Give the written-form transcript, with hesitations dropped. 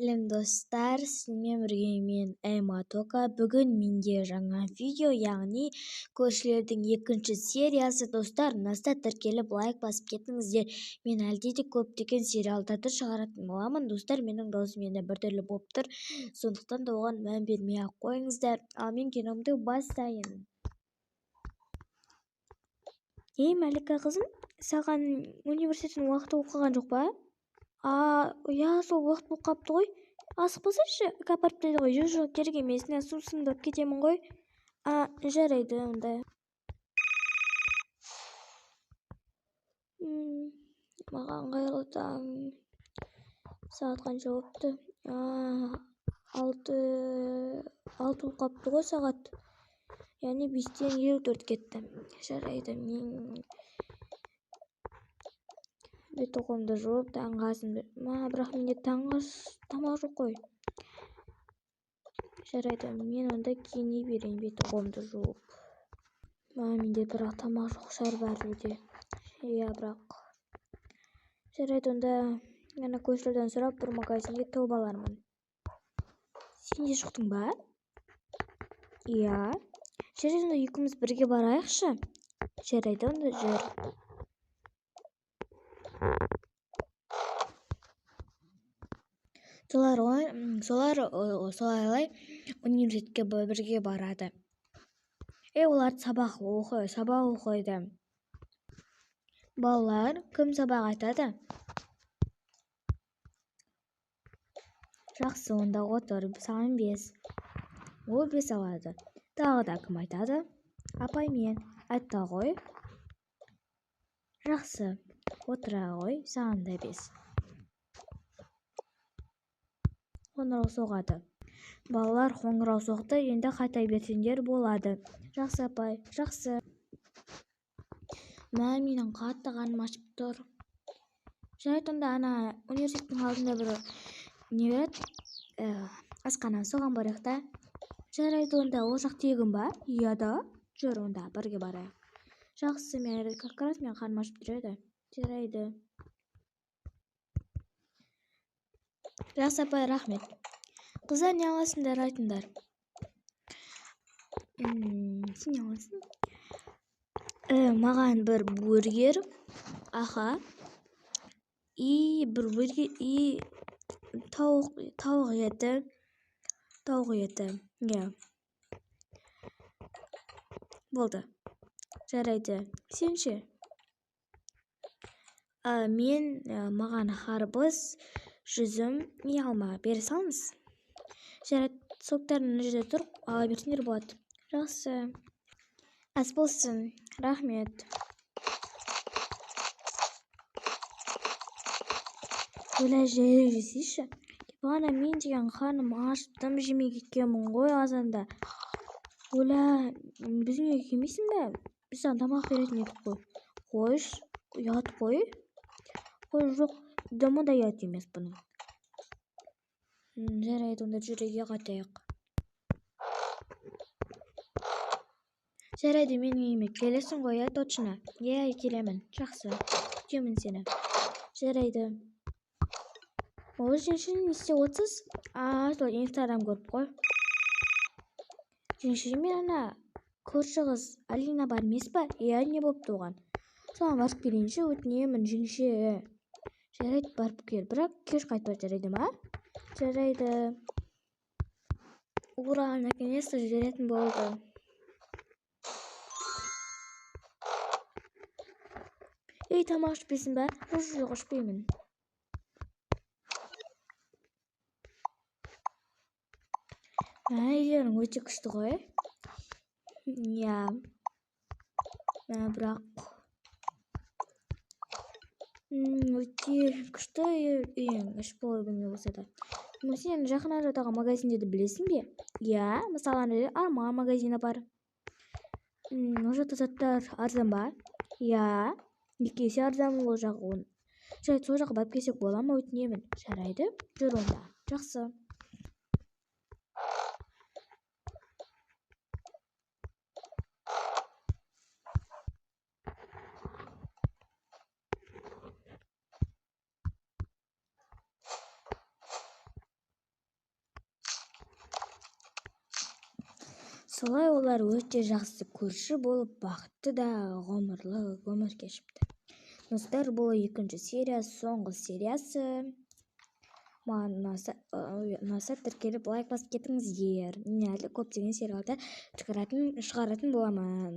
Сәлем достар, сізбен бірге мен Эмма Тока. Бүгін менде жаңа видео, яғни көршілердің екінші сериясы. Достар, наста тіркеліп лайк басып кетіңіздер. Мен әлде де көптеген сериалдарды шығаратын боламын. Достар, менің даусым енді біртүрлі болып тұр, сондықтан да оған мән бермей-ақ қойыңыздар. Ал мен киномды бастайын. Ей, Мәлика қызым, саған университеттің уақыты оқыған жоқ па? Иә, сол уақыт болып қапты ғой. Асықпасайшы, апарып тастайды ғой. Жоқ, керек емес, мен сусынды кетемін ғой. Жарайды онда. Маған қайырлы таң. Сағат қанша болыпты? 6 болып қапты ғой сағат. Яғни 5-тен 24 кетті. Жарайды, мен бет-қолымды жуып, таңғы асымды. Бірақ менде тамақ жоқ қой. Жарайды, мен онда киіне берейін, бет-қолымды жуып. Менде бірақ тамақ жоқ шығар бәрібір. Иә, бірақ. Жарайды, онда ана көшелерден сұрап бір магазинге тауып алармын. Сен де шықтың ба? Иә. Жарайды, онда екеуміз бірге барайықшы. Жарайды, онда жүр. Солай университетке бірге барады. Олар сабақ оқиды. Балалар, кім сабақ айтады? Жақсы, онда отыр, саған 5. Ол 5 алады. Тағы да кім айтады? Апай, мен. Айтты ғой. Жақсы, отыра ғой, саған да 5. Қоңырау соғады. Балалар, қоңырау соқты, енді қайта берсеңдер болады. Жақсы, апай, жақсы. Менің қатты қарным ашып тұр. Жарайды, онда ана университеттің алдында бір не береді? Асхана, соған барайық та. Жарайды, онда ол жақ тегін ба? Иә да. Жүр, онда бірге барайық. Жақсы, как раз мен қарным ашып тұр еді. Жарайды. Жақсы, апай, рахмет. Қыздар, не аласыңдар, айтыңдар. Сен не аласың? Маған бір бургер, и бір бургер, и тауық еті. Иә. Болды. Жарайды. Сен ше? Маған қарбыз, жүзім, и алма бере салыңыз. Жарайды, соктарын жерде тұр, ала берсеңдер болады. Жақсы. Ас болсын. Рахмет. Жесейші. Бағана мен деген қарным ашып, тым жемей кеткенмін ғой азанда. Біздің үйге келмейсің бе? Біз саған тамақ беретін едік қой. Қойш, ұят қой. Қой, жоқ, мұнда ұят емес бұның. Жарайды, онда жүреге қайтайық. Жарайды, менің үйіме келесің ғой, точно. Иә, келемін. Жақсы, күтемін сені. Жарайды. Ол женшін не істеп отырсыз? Сол Инстаграм көріп қой. Женшін мен ана көрші қыз Алина бар емес па? Иә, не болыпты оған? Соған барып келейінші, өтінемін, женші. Жарайды, барып кел, бірақ кеш қайтпа, жарайды ма? Жарайды. Ура, наконец-то жіберетін болды. Тамақ ішпейсің ба? Жоқ, ішпеймін. Үйлерің өте күшті ғой. Иә. Бірақ өте күшті үйің, іш болай білмей болса да. Сен жақын арадағы магазиндерді білесің бе? Иә, мысалы Арман магазині бар. Ол жақта заттар арзан ба? Иә, 2 есе арзан ол жағы. Жарайды, сол жаққа барып келсек бола ма, өтінемін. Жарайды, жүр онда. Жақсы. Солай олар өте жақсы көрші болып бақытты да ғұмырлы өмір кешіпті. Достар, бұл екінші серия, соңғы сериясы. Маған ұнаса тіркеліп лайк басып кетіңіздер. Мен әлі көптеген сериалдар шығаратын боламын.